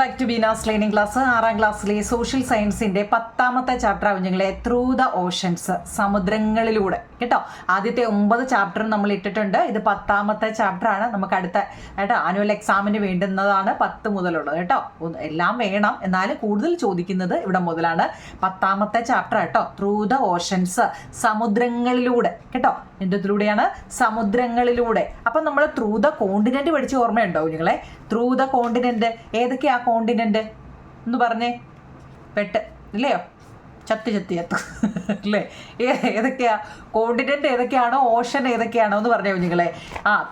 Back to Beena's learning class. 6ാം ക്ലാസ്സിലെ social സയൻസിന്റെ 10ാമത്തെ ചാപ്റ്റർ കുഞ്ഞുങ്ങളെ ത്രൂ ദ ഓഷൻസ്, സമുദ്രങ്ങളിലൂടെ കേട്ടോ. ആദ്യത്തെ 9 ചാപ്റ്ററും നമ്മൾ ഇട്ടിട്ടുണ്ട്. ഇത് 10ാമത്തെ ചാപ്റ്റർ ആണ്. നമുക്ക് അടുത്ത കേട്ടോ ആനുവൽ എക്സാമിന് വേണ്ടുന്നതാണ് 10 മുതലുള്ളത് കേട്ടോ. എല്ലാം വേണം, എന്നാലും കൂടുതൽ ചോദിക്കുന്നത് ഇവിടെ മുതലാണ്. 10ാമത്തെ ചാപ്റ്റർ കേട്ടോ, ത്രൂ ദ ഓഷൻസ്, സമുദ്രങ്ങളിലൂടെ കേട്ടോ. എന്തിലൂടെയാണ്? സമുദ്രങ്ങളിലൂടെ. അപ്പം നമ്മൾ ത്രൂ ദ കോണ്ടിനെന്റ് പഠിച്ച ഓർമ്മയുണ്ടോ കുഞ്ഞുങ്ങളെ? ത്രൂ ദ കോണ്ടിനെന്റ് ഏതൊക്കെയാ കോണ്ടിനെന്റ് എന്ന് പറഞ്ഞേ? പെട്ട് ഇല്ലയോ? ചത്ത് അല്ലേ? ഏതൊക്കെയാ കോണ്ടിനെന്റ് ഏതൊക്കെയാണോ, ഓഷൻ ഏതൊക്കെയാണോ എന്ന് പറഞ്ഞ കുഞ്ഞുങ്ങളെ?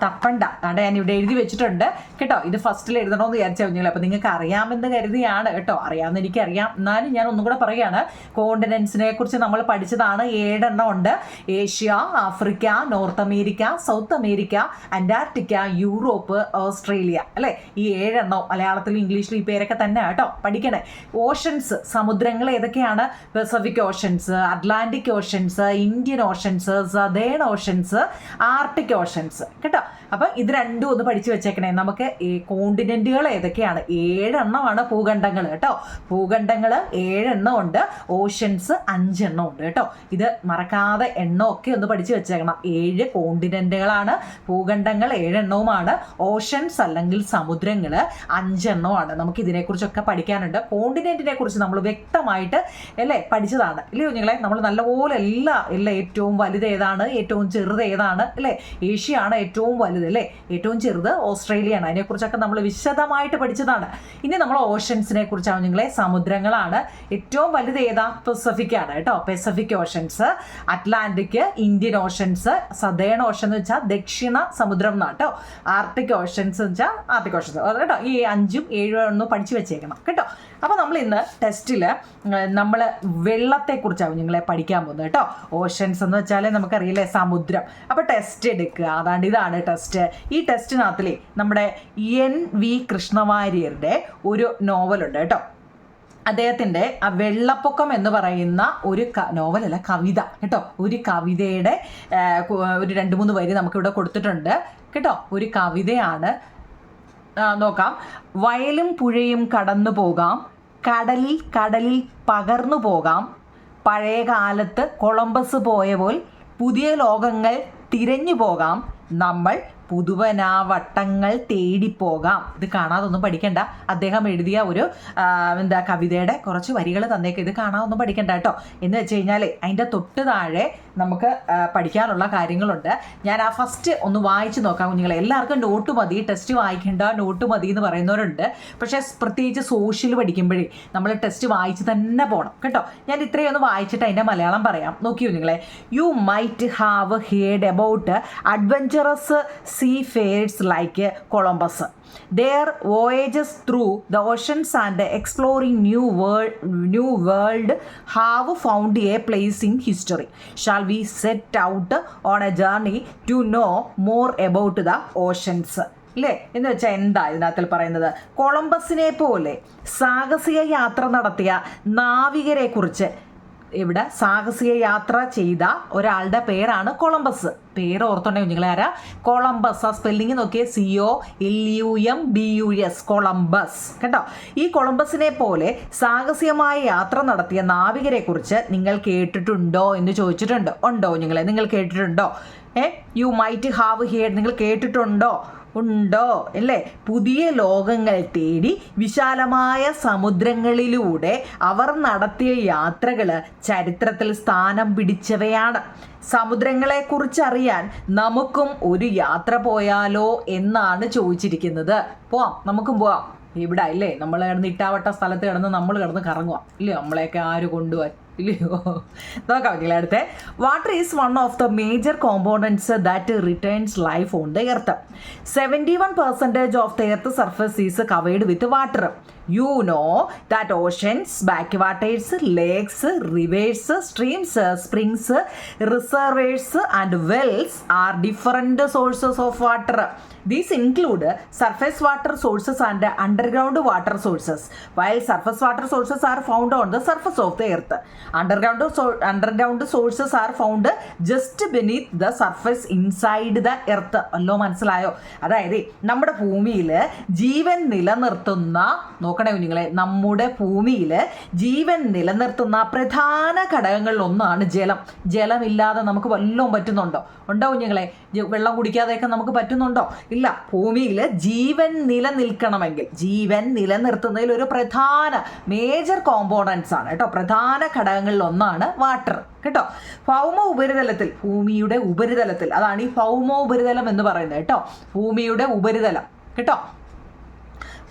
തപ്പണ്ട, അവിടെ ഞാൻ ഇവിടെ എഴുതി വെച്ചിട്ടുണ്ട് കേട്ടോ. ഇത് ഫസ്റ്റിൽ എഴുതണമെന്ന് വിചാരിച്ച കുഞ്ഞുങ്ങളെ. അപ്പം നിങ്ങൾക്ക് അറിയാമെന്ന് കരുതിയാണ് കേട്ടോ. അറിയാമെന്ന് എനിക്കറിയാം, എന്നാലും ഞാൻ ഒന്നും കൂടെ പറയുകയാണ്. കോണ്ടിനെന്റ്സിനെ കുറിച്ച് നമ്മൾ പഠിച്ചതാണ്. 7 എണ്ണം ഉണ്ട്. Asia, Africa, north America, south America, Antarctica, Europe, Australia അല്ലേ? ഈ 7 എണ്ണം മലയാളത്തിലും ഇംഗ്ലീഷിലും ഈ പേരൊക്കെ തന്നെ കേട്ടോ പഠിക്കണേ. ഓഷൻസ്, സമുദ്രങ്ങൾ ഏതൊക്കെയാണ്? Pacific oceans, Atlantic oceans, Indian oceans, southern oceans, Arctic oceans കേട്ടോ. അപ്പം ഇത് രണ്ടും ഒന്ന് പഠിച്ചു വെച്ചേക്കണേ. നമുക്ക് ഈ കോണ്ടിനെന്റുകൾ ഏതൊക്കെയാണ്? 7 എണ്ണമാണ് ഭൂഖണ്ഡങ്ങൾ കേട്ടോ. ഭൂഖണ്ഡങ്ങൾ 7 എണ്ണം ഉണ്ട്. ഓഷൻസ് 5 എണ്ണം ഉണ്ട് കേട്ടോ. ഇത് മറക്കാതെ എണ്ണമൊക്കെ ഒന്ന് പഠിച്ചു വെച്ചേക്കണം. 7 കോണ്ടിനെന്റുകളാണ്, ഭൂഖണ്ഡങ്ങൾ 7 എണ്ണവുമാണ്, ഓഷൻസ് അല്ലെങ്കിൽ സമുദ്രങ്ങൾ 5 എണ്ണവുമാണ്. നമുക്ക് ഇതിനെക്കുറിച്ചൊക്കെ പഠിക്കാനുണ്ട്. കോണ്ടിനെന്റിനെ കുറിച്ച് നമ്മൾ വ്യക്തമായിട്ട് അല്ലേ പഠിച്ചതാണ് ഇല്ലയോ കുഞ്ഞുങ്ങളെ? നമ്മൾ നല്ലപോലെ എല്ലാം ഏറ്റവും വലുത് ഏതാണ്, ഏറ്റവും ചെറുത് ഏതാണ് അല്ലേ? ഏഷ്യയാണ് ഏറ്റവും വലുത് അല്ലേ? ഏറ്റവും ചെറുത് ഓസ്ട്രേലിയയാണ്. അതിനെക്കുറിച്ചൊക്കെ നമ്മൾ വിശദമായിട്ട് പഠിച്ചതാണ്. ഇനി നമ്മൾ ഓഷൻസിനെ കുറിച്ചാണ് കുഞ്ഞുങ്ങളെ. സമുദ്രങ്ങളാണ്. ഏറ്റവും വലുത് ഏതാ? പസഫിക് ആണ് കേട്ടോ. Pacific oceans, Atlantic, Indian oceans, southern Ocean എന്ന് വെച്ചാൽ ദക്ഷിണ സമുദ്രം എന്നാണ് കേട്ടോ. ആർട്ടിക് ഓഷൻസ് എന്ന് വെച്ചാൽ ആർട്ടിക് ഓഷൻസ് കേട്ടോ. ഈ 5ഉം 7ഉം ഒന്ന് പഠിച്ചു വെച്ചേക്കണം കേട്ടോ. അപ്പോൾ നമ്മൾ ഇന്ന് ടെസ്റ്റിൽ നമ്മൾ വെള്ളത്തെക്കുറിച്ചാണ് കുഞ്ഞുങ്ങളെ പഠിക്കാൻ പോകുന്നത് കേട്ടോ. ഓഷൻസ് എന്ന് വെച്ചാൽ നമുക്കറിയില്ലേ, സമുദ്രം. അപ്പോൾ ടെസ്റ്റ് എടുക്കുക. ഇതാണ് ടെസ്റ്റ്. ഈ ടെസ്റ്റിനകത്തിലേ നമ്മുടെ NV കൃഷ്ണവാര്യരുടെ ഒരു നോവലുണ്ട് കേട്ടോ. അദ്ദേഹത്തിൻ്റെ ആ വെള്ളപ്പൊക്കം എന്ന് പറയുന്ന ഒരു നോവലല്ല, കവിത കേട്ടോ. ഒരു കവിതയുടെ ഒരു 2-3 വരി നമുക്കിവിടെ കൊടുത്തിട്ടുണ്ട് കേട്ടോ. ഒരു കവിതയാണ്. നോക്കാം. വയലും പുഴയും കടന്നു പോകാം, കടലിൽ പകർന്നു പോകാം, പഴയ കാലത്ത് കൊളംബസ് പോയ പോൽ പുതിയ ലോകങ്ങൾ തിരഞ്ഞു പോകാം, നമ്മൾ പുതുവനാവട്ടങ്ങൾ തേടിപ്പോകാം. ഇത് കാണാതൊന്നും പഠിക്കണ്ട. അദ്ദേഹം എഴുതിയ ഒരു കവിതയുടെ കുറച്ച് വരികൾ തന്നേക്ക്. ഇത് കാണാതൊന്നും പഠിക്കണ്ട കേട്ടോ. എന്ന് വെച്ച് കഴിഞ്ഞാൽ അതിൻ്റെ തൊട്ട് താഴെ നമുക്ക് പഠിക്കാനുള്ള കാര്യങ്ങളുണ്ട്. ഞാൻ ആ ഫസ്റ്റ് ഒന്ന് വായിച്ച് നോക്കാം കുഞ്ഞുങ്ങളെ. എല്ലാവർക്കും നോട്ട് മതി, ടെസ്റ്റ് വായിക്കേണ്ട, നോട്ട് മതി എന്ന് പറയുന്നവരുണ്ട്. പക്ഷേ പ്രത്യേകിച്ച് സോഷ്യൽ പഠിക്കുമ്പോഴേ നമ്മൾ ടെസ്റ്റ് വായിച്ച് തന്നെ പോകണം കേട്ടോ. ഞാൻ ഇത്രയും ഒന്ന് വായിച്ചിട്ട് അതിൻ്റെ മലയാളം പറയാം. നോക്കി കുഞ്ഞുങ്ങളെ. You might have heard about adventurous seafarers like Columbus. Their voyages through the oceans and exploring new world have found a place in history. Shall we set out on a journey to know more about the oceans? അല്ലേ? എന്ന് വെച്ചാൽ എന്താ ഇതിനകത്തിൽ പറയുന്നത്? കൊളംബസിനെ പോലെ സാഹസിക യാത്ര നടത്തിയ നാവികരെ കുറിച്ച്. ഇവിടെ സാഹസിക യാത്ര ചെയ്ത ഒരാളുടെ പേരാണ് കൊളംബസ്. പേര് ഓർത്തുണ്ടെങ്കിൽ കുഞ്ഞുങ്ങളെ ആരാ? കൊളംബസ്. ആ സ്പെല്ലിങ് നോക്കിയേ, COLUMBUS, കൊളംബസ് കേട്ടോ. ഈ കൊളംബസിനെ പോലെ സാഹസികമായ യാത്ര നടത്തിയ നാവികരെ കുറിച്ച് നിങ്ങൾ കേട്ടിട്ടുണ്ടോ എന്ന് ചോദിച്ചിട്ടുണ്ട്. ഉണ്ടോ കുഞ്ഞുങ്ങളെ? നിങ്ങൾ കേട്ടിട്ടുണ്ടോ? യു മൈറ്റ് ഹാവ് ഹിയർഡ്, നിങ്ങൾ കേട്ടിട്ടുണ്ടോ? ഉണ്ടോ അല്ലേ? പുതിയ ലോകങ്ങൾ തേടി വിശാലമായ സമുദ്രങ്ങളിലൂടെ അവർ നടത്തിയ യാത്രകൾ ചരിത്രത്തിൽ സ്ഥാനം പിടിച്ചവയാണ്. സമുദ്രങ്ങളെക്കുറിച്ച് അറിയാൻ നമുക്കും ഒരു യാത്ര പോയാലോ എന്നാണ് ചോദിച്ചിരിക്കുന്നത്. പോവാം, നമുക്കും പോവാം. ഇവിടെ ഇല്ലേ, നമ്മൾ കിടന്ന് ഇട്ടാവട്ട സ്ഥലത്ത് കിടന്ന് നമ്മൾ കിടന്ന് കറങ്ങുക ഇല്ലയോ? നമ്മളെയൊക്കെ ആര് കൊണ്ടുപോകാൻ ഇല്ലയോ? നോക്കാം കുഞ്ഞുങ്ങളെ. അടുത്ത്, water is one of the major components that returns life on the earth. 71% of the earth surface is covered with water. You know that oceans, backwaters, lakes, rivers, streams, springs, reservoirs and wells are different sources of water. These include surface water sources and underground water sources. While surface water sources are found on the surface of the earth, underground sources are found just beneath the surface inside the earth. അല്ലോ മനസ്സിലായോ? അതായത് നമ്മുടെ ഭൂമിയിൽ ജീവൻ നിലനിർത്തുന്ന നോക്കണേ കുഞ്ഞുങ്ങളെ, നമ്മുടെ ഭൂമിയിൽ ജീവൻ നിലനിർത്തുന്ന പ്രധാന ഘടകങ്ങളിൽ ഒന്നാണ് ജലം. ജലമില്ലാതെ നമുക്ക് വല്ലതും പറ്റുന്നുണ്ടോ? ഉണ്ടോ കുഞ്ഞുങ്ങളെ? വെള്ളം കുടിക്കാതെയൊക്കെ നമുക്ക് പറ്റുന്നുണ്ടോ? ഇല്ല. ഭൂമിയിൽ ജീവൻ നിലനിൽക്കണമെങ്കിൽ, ജീവൻ നിലനിർത്തുന്നതിൽ ഒരു പ്രധാന മേജർ കോമ്പോണൻസ് ആണ് കേട്ടോ, പ്രധാന ഘടകങ്ങളിൽ ഒന്നാണ് വാട്ടർ കേട്ടോ. ഭൗമ ഉപരിതലത്തിൽ, ഭൂമിയുടെ ഉപരിതലത്തിൽ, അതാണ് ഈ ഭൗമ ഉപരിതലം എന്ന് പറയുന്നത് കേട്ടോ, ഭൂമിയുടെ ഉപരിതലം കേട്ടോ.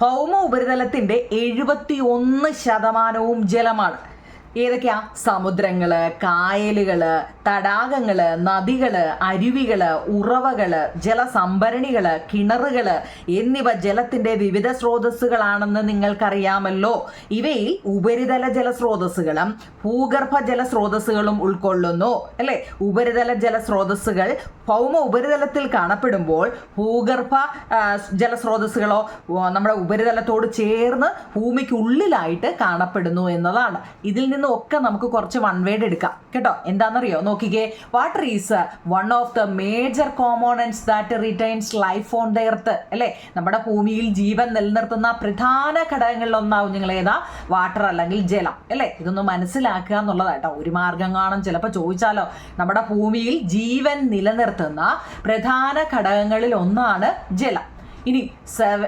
ഭൗമ ഉപരിതലത്തിൻ്റെ 71% ജലമാണ്. ഏതൊക്കെയാ? സമുദ്രങ്ങള്, കായലുകള്, തടാകങ്ങള്, നദികള്, അരുവികള്, ഉറവകള്, ജലസംഭരണികള്, കിണറുകള് എന്നിവ ജലത്തിന്റെ വിവിധ സ്രോതസ്സുകളാണെന്ന് നിങ്ങൾക്കറിയാമല്ലോ. ഇവയിൽ ഉപരിതല ജലസ്രോതസ്സുകളും ഭൂഗർഭ ജലസ്രോതസ്സുകളും ഉൾക്കൊള്ളുന്നു അല്ലെ. ഉപരിതല ജലസ്രോതസ്സുകൾ ഭൗമ ഉപരിതലത്തിൽ കാണപ്പെടുമ്പോൾ ഭൂഗർഭ ജലസ്രോതസ്സുകളോ നമ്മുടെ ഉപരിതലത്തോട് ചേർന്ന് ഭൂമിക്കുള്ളിലായിട്ട് കാണപ്പെടുന്നു എന്നതാണ്. ഇതിൽ ഒക്കെ നമുക്ക് കുറച്ച് വൺ വേർഡ് എടുക്കാം കേട്ടോ. എന്താണെന്നറിയോ? നോക്കിക്കേ. Water is one of the major components that retains life on the earth അല്ലേ. നമ്മുടെ ഭൂമിയിൽ ജീവൻ നിലനിർത്തുന്ന പ്രധാന ഘടകങ്ങളിൽ ഒന്നാവും നിങ്ങൾ ഏതാ? വാട്ടർ അല്ലെങ്കിൽ ജലം അല്ലേ. ഇതൊന്ന് മനസ്സിലാക്കുക എന്നുള്ളതാട്ടോ. ഒരു മാർഗം കാണും ചിലപ്പോൾ ചോദിച്ചാലോ. നമ്മുടെ ഭൂമിയിൽ ജീവൻ നിലനിർത്തുന്ന പ്രധാന ഘടകങ്ങളിൽ ഒന്നാണ് ജലം. ഇനി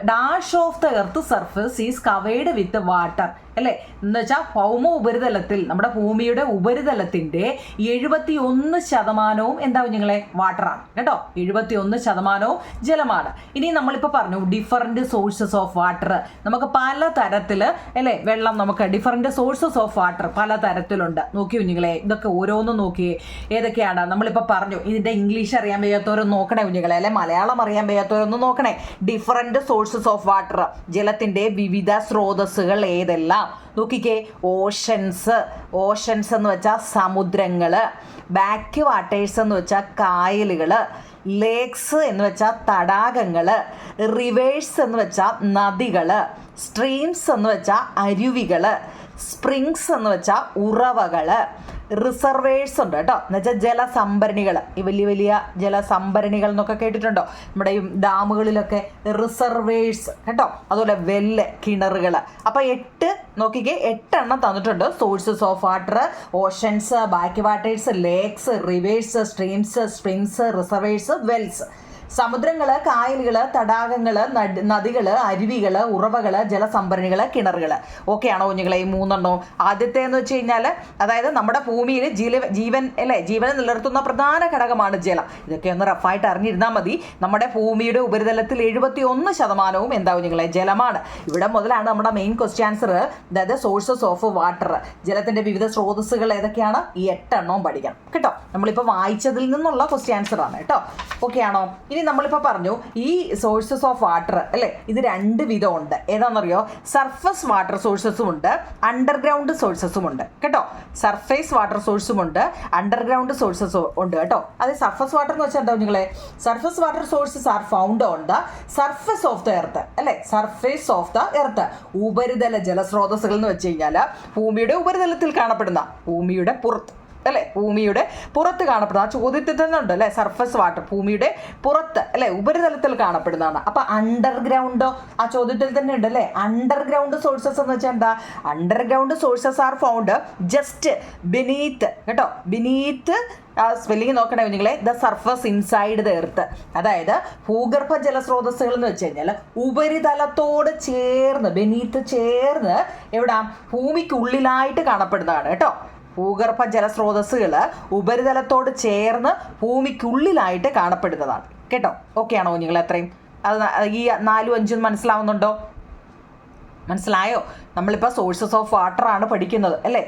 dash of the earth surface is covered with water അല്ലേ. എന്ന് വെച്ചാൽ ഭൗമ ഉപരിതലത്തിൽ, നമ്മുടെ ഭൂമിയുടെ ഉപരിതലത്തിന്റെ 71% എന്താ കുഞ്ഞുങ്ങളെ? വാട്ടറാണ് കേട്ടോ. 71% ജലമാണ്. ഇനി നമ്മളിപ്പോൾ പറഞ്ഞു ഡിഫറൻറ്റ് സോഴ്സസ് ഓഫ് വാട്ടർ. നമുക്ക് പല തരത്തിൽ അല്ലേ വെള്ളം, നമുക്ക് ഡിഫറൻറ്റ് സോഴ്സസ് ഓഫ് വാട്ടർ പല തരത്തിലുണ്ട്. നോക്കി കുഞ്ഞുങ്ങളെ, ഇതൊക്കെ ഓരോന്നും നോക്കിയേ. ഏതൊക്കെയാണ് നമ്മളിപ്പോൾ പറഞ്ഞു. ഇതിൻ്റെ ഇംഗ്ലീഷ് അറിയാൻ വയ്യാത്തവരൊന്നും നോക്കണേ കുഞ്ഞുങ്ങളെ, അല്ലെ മലയാളം അറിയാൻ വയ്യാത്തവരൊന്നും നോക്കണേ. ഡിഫറൻറ്റ് സോഴ്സസ് ഓഫ് വാട്ടർ, ജലത്തിൻ്റെ വിവിധ സ്രോതസ്സുകൾ ഏതെല്ലാം? നോക്കിക്കേ. ഓഷൻസ്, ഓഷൻസ് എന്ന് വെച്ചാൽ സമുദ്രങ്ങൾ. ബാക്ക് വാട്ടേഴ്സ് എന്ന് വെച്ചാൽ കായലുകൾ. ലേക്സ് എന്ന് വെച്ചാൽ തടാകങ്ങൾ. റിവേഴ്സ് എന്ന് വെച്ചാൽ നദികൾ. സ്ട്രീംസ് എന്ന് വെച്ചാൽ അരുവികൾ. സ്പ്രിങ്സ് എന്ന് വെച്ചാൽ ഉറവകൾ. റിസർവേഴ്സ് ഉണ്ട് കേട്ടോ, എന്നുവെച്ചാൽ ജലസംഭരണികൾ. ഈ വലിയ വലിയ ജലസംഭരണികൾ എന്നൊക്കെ കേട്ടിട്ടുണ്ടോ? നമ്മുടെ ഈ ഡാമുകളിലൊക്കെ റിസർവേഴ്സ് കേട്ടോ. അതുപോലെ വെല്ല്, കിണറുകൾ. അപ്പോൾ 8 നോക്കിക്കേ, 8 എണ്ണം തന്നിട്ടുണ്ട്. Sources of water, oceans, back waters, lakes, reverse, streams, springs, reservoirs, Wells. സമുദ്രങ്ങൾ, കായലുകൾ, തടാകങ്ങൾ, നദികൾ, അരുവികൾ, ഉറവകൾ, ജലസംഭരണികൾ, കിണറുകൾ. ഓക്കെ ആണോ കുഞ്ഞുങ്ങളെ ഈ 3 ആദ്യത്തെ എന്ന് വെച്ച് കഴിഞ്ഞാൽ അതായത് നമ്മുടെ ഭൂമിയിൽ ജീവൻ അല്ലേ, ജീവനെ നിലനിർത്തുന്ന പ്രധാന ഘടകമാണ് ജലം. ഇതൊക്കെ ഒന്ന് റഫായിട്ട് അറിഞ്ഞിരുന്നാൽ മതി. നമ്മുടെ ഭൂമിയുടെ ഉപരിതലത്തിൽ 71% എന്താ കുഞ്ഞുങ്ങളെ? ജലമാണ്. ഇവിടെ മുതലാണ് നമ്മുടെ മെയിൻ ക്വസ്റ്റ്യൻ ആൻസർ. അതായത് സോഴ്സസ് ഓഫ് വാട്ടർ, ജലത്തിന്റെ വിവിധ സ്രോതസ്സുകൾ ഏതൊക്കെയാണ്? ഈ 8 എണ്ണവും പഠിക്കണം കേട്ടോ. നമ്മളിപ്പോൾ വായിച്ചതിൽ നിന്നുള്ള ക്വസ്റ്റ്യൻ ആൻസർ ആണ് കേട്ടോ. ഓക്കെ ആണോ? ഇനി നമ്മളിപ്പോൾ പറഞ്ഞു ഈ സോഴ്സസ് ഓഫ് വാട്ടർ അല്ലേ, ഇത് 2 വിധമുണ്ട്. ഏതാണെന്നറിയോ? സർഫസ് വാട്ടർ സോഴ്സസും ഉണ്ട്, അണ്ടർഗ്രൗണ്ട് സോഴ്സസും ഉണ്ട് കേട്ടോ. സർഫേസ് വാട്ടർ സോഴ്സും ഉണ്ട്, അണ്ടർഗ്രൗണ്ട് സോഴ്സസും ഉണ്ട് കേട്ടോ. അത് സർഫസ് വാട്ടർ എന്ന് വെച്ചാൽ എന്താ കുഞ്ഞുങ്ങളെ? Surface water sources are found on the surface of the earth അല്ലേ. സർഫേസ് ഓഫ് ദ എർത്ത്, ഉപരിതല ജലസ്രോതസ്സുകൾ എന്ന് വെച്ച് കഴിഞ്ഞാൽ ഭൂമിയുടെ ഉപരിതലത്തിൽ കാണപ്പെടുന്ന, ഭൂമിയുടെ പുറത്ത് അല്ലേ, ഭൂമിയുടെ പുറത്ത് കാണപ്പെടുന്ന. ആ ചോദ്യത്തിൽ തന്നെ ഉണ്ട് അല്ലേ, സർഫസ് വാട്ടർ ഭൂമിയുടെ പുറത്ത് അല്ലേ, ഉപരിതലത്തിൽ കാണപ്പെടുന്നതാണ്. അപ്പം അണ്ടർഗ്രൗണ്ടോ ആ ചോദ്യത്തിൽ തന്നെ ഉണ്ട് അല്ലേ. അണ്ടർഗ്രൗണ്ട് സോഴ്സസ് എന്ന് വെച്ചാൽ എന്താ? Underground sources are found just beneath കേട്ടോ. ബിനീത്ത് സ്പെല്ലിങ് നോക്കണേ കുഞ്ഞുങ്ങളെ. The surface inside the earth. അതായത് ഭൂഗർഭ ജലസ്രോതസ്സുകൾ എന്ന് വെച്ച് കഴിഞ്ഞാൽ ഉപരിതലത്തോട് ചേർന്ന്, ബെനീത്ത് ചേർന്ന് എവിടാ? ഭൂമിക്കുള്ളിലായിട്ട് കാണപ്പെടുന്നതാണ് കേട്ടോ. ഭൂഗർഭ ജലസ്രോതസ്സുകൾ ഉപരിതലത്തോട് ചേർന്ന് ഭൂമിക്കുള്ളിലായിട്ട് കാണപ്പെടുന്നതാണ് കേട്ടോ. ഓക്കെ ആണോ കുഞ്ഞുങ്ങൾ? അത്രയും അത് ഈ 4ഉം 5ഉം മനസ്സിലാവുന്നുണ്ടോ? മനസ്സിലായോ? നമ്മളിപ്പോൾ സോഴ്സസ് ഓഫ് വാട്ടർ ആണ് പഠിക്കുന്നത് അല്ലേ.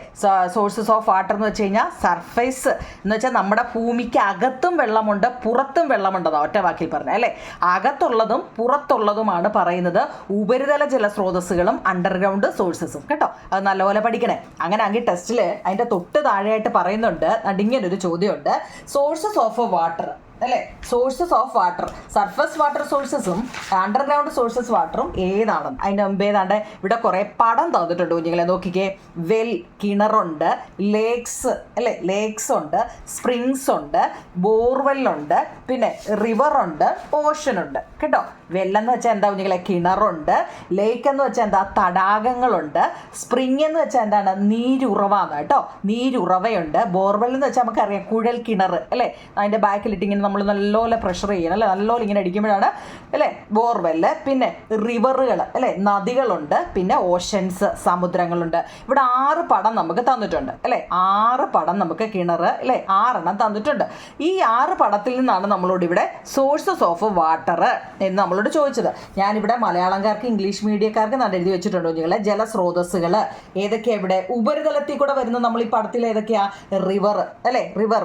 സോഴ്സസ് ഓഫ് വാട്ടർ എന്ന് വെച്ച് കഴിഞ്ഞാൽ സർഫേസ് എന്ന് വെച്ചാൽ നമ്മുടെ ഭൂമിക്ക് അകത്തും വെള്ളമുണ്ട്, പുറത്തും വെള്ളമുണ്ടെന്നാണ് ഒറ്റ വാക്കിൽ പറഞ്ഞത് അല്ലേ. അകത്തുള്ളതും പുറത്തുള്ളതുമാണ് പറയുന്നത് ഉപരിതല ജലസ്രോതസ്സുകളും അണ്ടർഗ്രൗണ്ട് സോഴ്സസും കേട്ടോ. അത് നല്ലപോലെ പഠിക്കണേ. അങ്ങനെ ആണെങ്കിൽ ടെസ്റ്റിൽ അതിൻ്റെ തൊട്ട് താഴെയായിട്ട് പറയുന്നുണ്ട്, ഇങ്ങനൊരു ചോദ്യമുണ്ട്. സോഴ്സസ് ഓഫ് വാട്ടർ അല്ലേ, sources of water, surface water സോഴ്സസും അണ്ടർഗ്രൗണ്ട് സോഴ്സസ് വാട്ടറും ഏതാണ്? അതിൻ്റെ മുമ്പ് ഏതാണ്ട് ഇവിടെ കുറേ പടം തന്നിട്ടുണ്ട് കുഞ്ഞുങ്ങളെ. നോക്കിക്കേ. വെൽ, കിണറുണ്ട്. ലേക്സ് അല്ലേ, ലേക്സ് ഉണ്ട്. സ്പ്രിങ്സ് ഉണ്ട്. ബോർവെല്ലുണ്ട്. പിന്നെ റിവറുണ്ട്. ഓഷൻ ഉണ്ട് കേട്ടോ. വെല്ലെന്ന് വെച്ചാൽ എന്താ കുഞ്ഞുങ്ങളെ, കിണറുണ്ട്. ലേക്ക് എന്ന് വെച്ചാൽ എന്താ, തടാകങ്ങളുണ്ട്. സ്പ്രിങ് എന്ന് വെച്ചാൽ എന്താണ്, നീരുറവാന്ന് കേട്ടോ, നീരുറവയുണ്ട്. ബോർവെൽ എന്ന് വെച്ചാൽ നമുക്കറിയാം കുഴൽ കിണർ അല്ലേ, അതിൻ്റെ ബാക്കിലിട്ട് ഇങ്ങനെ നമ്മൾ നല്ലപോലെ പ്രഷർ ചെയ്യണം അല്ലേ, നല്ലപോലെ ഇങ്ങനെ അടിക്കുമ്പോഴാണ് അല്ലേ ബോർവെല്ല്. പിന്നെ റിവറുകൾ അല്ലേ, നദികളുണ്ട്. പിന്നെ ഓഷൻസ്, സമുദ്രങ്ങളുണ്ട്. ഇവിടെ 6 പടം നമുക്ക് തന്നിട്ടുണ്ട് അല്ലേ, 6 പടം നമുക്ക് കിണർ അല്ലേ 6 തന്നിട്ടുണ്ട്. ഈ 6 പടത്തിൽ നിന്നാണ് നമ്മളോട് ഇവിടെ സോഴ്സസ് ഓഫ് വാട്ടർ എന്ന് നമ്മളോട് ചോദിച്ചത്. ഞാനിവിടെ മലയാളംകാർക്ക് ഇംഗ്ലീഷ് മീഡിയക്കാർക്ക് നല്ല എഴുതി വെച്ചിട്ടുണ്ടോ നിങ്ങളെ, ജലസ്രോതസ്സുകൾ ഏതൊക്കെയാണ് ഇവിടെ ഉപരിതലത്തിൽ കൂടെ വരുന്നത്. നമ്മൾ ഈ പടത്തിൽ ഏതൊക്കെയാ, റിവർ അല്ലേ, റിവർ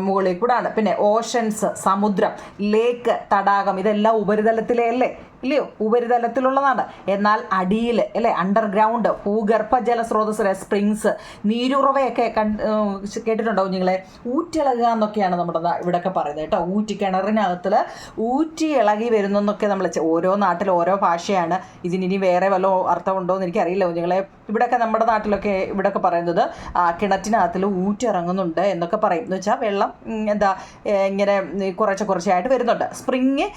മുകളിൽ കൂടെ ആണ്. പിന്നെ ഓഷൻസ്, സമുദ്രം, ലേക്ക്, തടാകം, ഇതെല്ലാം ഉപരിതലത്തിലെ അല്ലേ, ഇല്ലയോ, ഉപരിതലത്തിലുള്ളതാണ്. എന്നാൽ അടിയിൽ അല്ലേ, അണ്ടർഗ്രൗണ്ട്, ഭൂഗർഭ ജലസ്രോതസ്, സ്പ്രിങ്സ്, നീരുറവയൊക്കെ കേട്ടിട്ടുണ്ടോ നിങ്ങളെ, ഊറ്റിളകുക എന്നൊക്കെയാണ് നമ്മുടെ ഇവിടെയൊക്കെ പറയുന്നത് കേട്ടോ. കിണറിനകത്തിൽ ഊറ്റി ഇളകി വരുന്നൊക്കെ നമ്മൾ, ഓരോ നാട്ടിൽ ഓരോ ഭാഷയാണ്. ഇതിനി വേറെ വല്ല അർത്ഥമുണ്ടോ എന്ന് എനിക്കറിയില്ല നിങ്ങളെ. ഇവിടെയൊക്കെ നമ്മുടെ നാട്ടിലൊക്കെ ഇവിടെയൊക്കെ പറയുന്നത് കിണറ്റിനകത്തിൽ ഊറ്റിറങ്ങുന്നുണ്ട് എന്നൊക്കെ പറയും. എന്ന് വെച്ചാൽ വെള്ളം എന്താ ഇങ്ങനെ കുറച്ചായിട്ട് വരുന്നുണ്ട്. സ്പ്രിങ്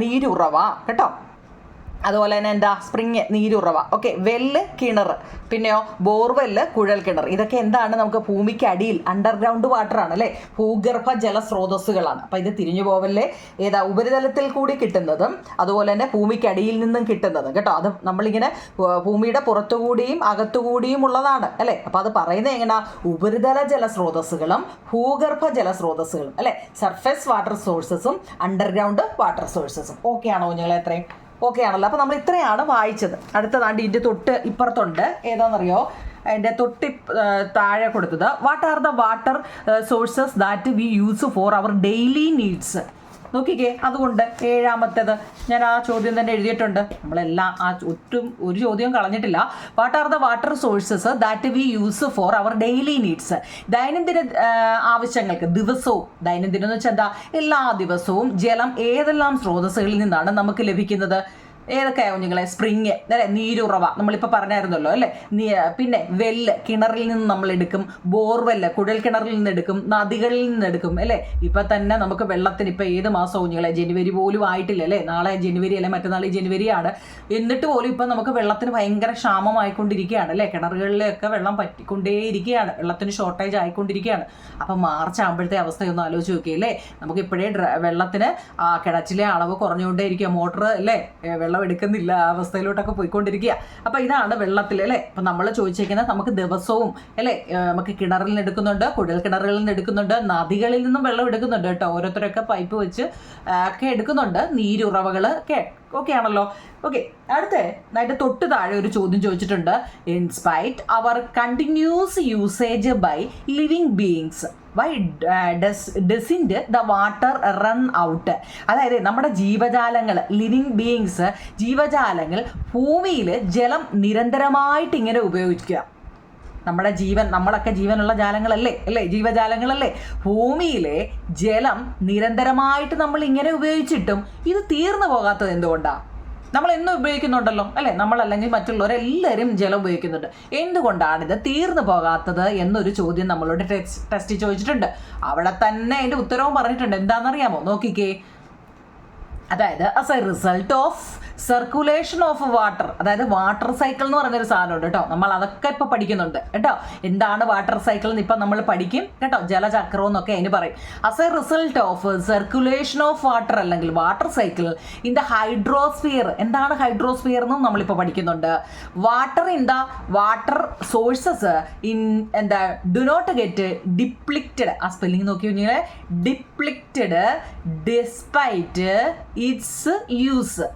നീരുറവ കേട്ടോ, അതുപോലെ തന്നെ എന്താ, സ്പ്രിങ് നീരുറവ. ഓക്കെ, വെല്ല് കിണർ, പിന്നെയോ ബോർവെല്ല് കുഴൽ കിണർ. ഇതൊക്കെ എന്താണ്, നമുക്ക് ഭൂമിക്ക് അടിയിൽ അണ്ടർഗ്രൗണ്ട് വാട്ടർ ആണ് അല്ലേ, ഭൂഗർഭ ജലസ്രോതസ്സുകളാണ്. അപ്പം ഇത് തിരിഞ്ഞു പോവല്ലേ, ഏതാ ഉപരിതലത്തിൽ കൂടി കിട്ടുന്നതും അതുപോലെ തന്നെ ഭൂമിക്ക് അടിയിൽ നിന്നും കിട്ടുന്നതും കേട്ടോ. അത് നമ്മളിങ്ങനെ ഭൂമിയുടെ പുറത്തുകൂടിയും അകത്തുകൂടിയും ഉള്ളതാണ് അല്ലേ. അപ്പം അത് പറയുന്നത് എങ്ങനെയാ, ഉപരിതല ജലസ്രോതസ്സുകളും ഭൂഗർഭ ജലസ്രോതസ്സുകളും അല്ലേ, സർഫേസ് വാട്ടർ സോഴ്സസും അണ്ടർഗ്രൗണ്ട് വാട്ടർ സോഴ്സസും. ഓക്കെ ആണോ കുഞ്ഞുങ്ങളെ, എത്രയും ഓക്കെ ആണല്ലോ. അപ്പോൾ നമ്മൾ ഇത്രയാണ് വായിച്ചത്. അടുത്തതാണ്ട് ഇതിൻ്റെ തൊട്ട് ഇപ്പുറത്തുണ്ട്, ഏതാണെന്നറിയോ, അതിൻ്റെ തൊട്ടി താഴെ കൊടുത്തത്, what are the water sources that we use for our daily needs. നോക്കിക്കേ, അതുകൊണ്ട് 7-മത്തേത് ഞാൻ ആ ചോദ്യം തന്നെ എഴുതിയിട്ടുണ്ട്. നമ്മളെല്ലാം ഒരു ചോദ്യം കളഞ്ഞിട്ടില്ല. What are the water sources that we use for our daily needs. ദൈനംദിന ആവശ്യങ്ങൾക്ക്, ദിവസവും, ദൈനംദിനം എന്ന് വെച്ചാൽ എന്താ, എല്ലാ ദിവസവും ജലം ഏതെല്ലാം സ്രോതസ്സുകളിൽ നിന്നാണ് നമുക്ക് ലഭിക്കുന്നത്. ഏതൊക്കെയാ കുഞ്ഞുങ്ങളെ, സ്പ്രിങ് അല്ലേ, നീരുറവ നമ്മളിപ്പോൾ പറഞ്ഞായിരുന്നല്ലോ അല്ലേ. പിന്നെ വെല്ല്, കിണറിൽ നിന്ന് നമ്മൾ എടുക്കും. ബോർവെല്ല്, കുഴൽ കിണറിൽ നിന്ന് എടുക്കും. നദികളിൽ നിന്ന് എടുക്കും അല്ലേ. ഇപ്പം തന്നെ നമുക്ക് വെള്ളത്തിന് ഇപ്പം ഏത് മാസവും കുഞ്ഞുങ്ങളെ, ജനുവരി പോലും ആയിട്ടില്ല അല്ലേ, നാളെ ജനുവരി അല്ലെ മറ്റന്നാൾ ജനുവരിയാണ്. എന്നിട്ട് പോലും ഇപ്പം നമുക്ക് വെള്ളത്തിന് ഭയങ്കര ക്ഷാമമായിക്കൊണ്ടിരിക്കുകയാണ് അല്ലേ. കിണറുകളിലൊക്കെ വെള്ളം പറ്റിക്കൊണ്ടേയിരിക്കുകയാണ്, വെള്ളത്തിന് ഷോർട്ടേജ് ആയിക്കൊണ്ടിരിക്കുകയാണ്. അപ്പം മാർച്ച് ആകുമ്പോഴത്തെ അവസ്ഥയൊന്നും ആലോചിച്ച് നോക്കിയല്ലേ. നമുക്ക് ഇപ്പോഴേ വെള്ളത്തിന് കിണറ്റിലെ അളവ് കുറഞ്ഞുകൊണ്ടേയിരിക്കുക, മോട്ടർ അല്ലേ വെള്ളം എടുക്കുന്നില്ല, ആ അവസ്ഥയിലോട്ടൊക്കെ പോയിക്കൊണ്ടിരിക്കുക. അപ്പം ഇതാണ് വെള്ളത്തിൽ അല്ലേ. അപ്പം നമ്മൾ ചോദിച്ചേക്കുന്നത്, നമുക്ക് ദിവസവും അല്ലേ, നമുക്ക് കിണറിൽ നിന്ന് എടുക്കുന്നുണ്ട്, കുഴൽ കിണറുകളിൽ നിന്ന് എടുക്കുന്നുണ്ട്, നദികളിൽ നിന്നും വെള്ളം എടുക്കുന്നുണ്ട് കേട്ടോ. ഓരോരുത്തരൊക്കെ പൈപ്പ് വെച്ച് ഒക്കെ എടുക്കുന്നുണ്ട്, നീരുറവകൾ ഒക്കെ. ഓക്കെ ആണല്ലോ. ഓക്കെ, അതിൻ്റെ തൊട്ട് താഴെ ഒരു ചോദ്യം ചോദിച്ചിട്ടുണ്ട്. In spite our continuous usage by living beings why doesn't the water run out. അതായത് നമ്മുടെ ജീവജാലങ്ങൾ, ലിവിങ് ബീയിങ്സ്, ജീവജാലങ്ങൾ ഭൂമിയിൽ ജലം നിരന്തരമായിട്ട് ഇങ്ങനെ ഉപയോഗിക്കുക. നമ്മുടെ നമ്മളൊക്കെ ജീവനുള്ള ജാലങ്ങളല്ലേ അല്ലേ, ജീവജാലങ്ങളല്ലേ. ഭൂമിയിലെ ജലം നിരന്തരമായിട്ട് നമ്മൾ ഇങ്ങനെ ഉപയോഗിച്ചിട്ടും ഇത് തീർന്നു പോകാത്തത് എന്തുകൊണ്ടാണ്? നമ്മൾ എന്നും ഉപയോഗിക്കുന്നുണ്ടല്ലോ അല്ലേ, നമ്മളല്ലെങ്കിൽ മറ്റുള്ളവരെല്ലാവരും ജലം ഉപയോഗിക്കുന്നുണ്ട്. എന്തുകൊണ്ടാണിത് തീർന്നു പോകാത്തത് എന്നൊരു ചോദ്യം നമ്മളോട് ടെസ്റ്റ് ചോദിച്ചിട്ടുണ്ട്. അവിടെ തന്നെ അതിൻ്റെ ഉത്തരവും പറഞ്ഞിട്ടുണ്ട്. എന്താണെന്നറിയാമോ, നോക്കിക്കേ. അതായത് as a result of circulation of water, അതായത് വാട്ടർ സൈക്കിൾ എന്ന് പറയുന്നൊരു സാധനമുണ്ട് കേട്ടോ. നമ്മൾ അതൊക്കെ ഇപ്പോൾ പഠിക്കുന്നുണ്ട് കേട്ടോ. എന്താണ് വാട്ടർ സൈക്കിൾ എന്ന് ഇപ്പം നമ്മൾ പഠിക്കും കേട്ടോ. ജലചക്രം എന്നൊക്കെ അതിന് പറയും. As a result of circulation of water അല്ലെങ്കിൽ water cycle in the hydrosphere. എന്താണ് ഹൈഡ്രോസ്ഫിയർ എന്നും നമ്മളിപ്പോൾ പഠിക്കുന്നുണ്ട്. Water in the water sources in എന്താ ഡു നോട്ട് ഗെറ്റ് ഡിപ്ലിക്റ്റഡ്. ആ സ്പെല്ലിംഗ് നോക്കി കഴിഞ്ഞാൽ depleted despite its use.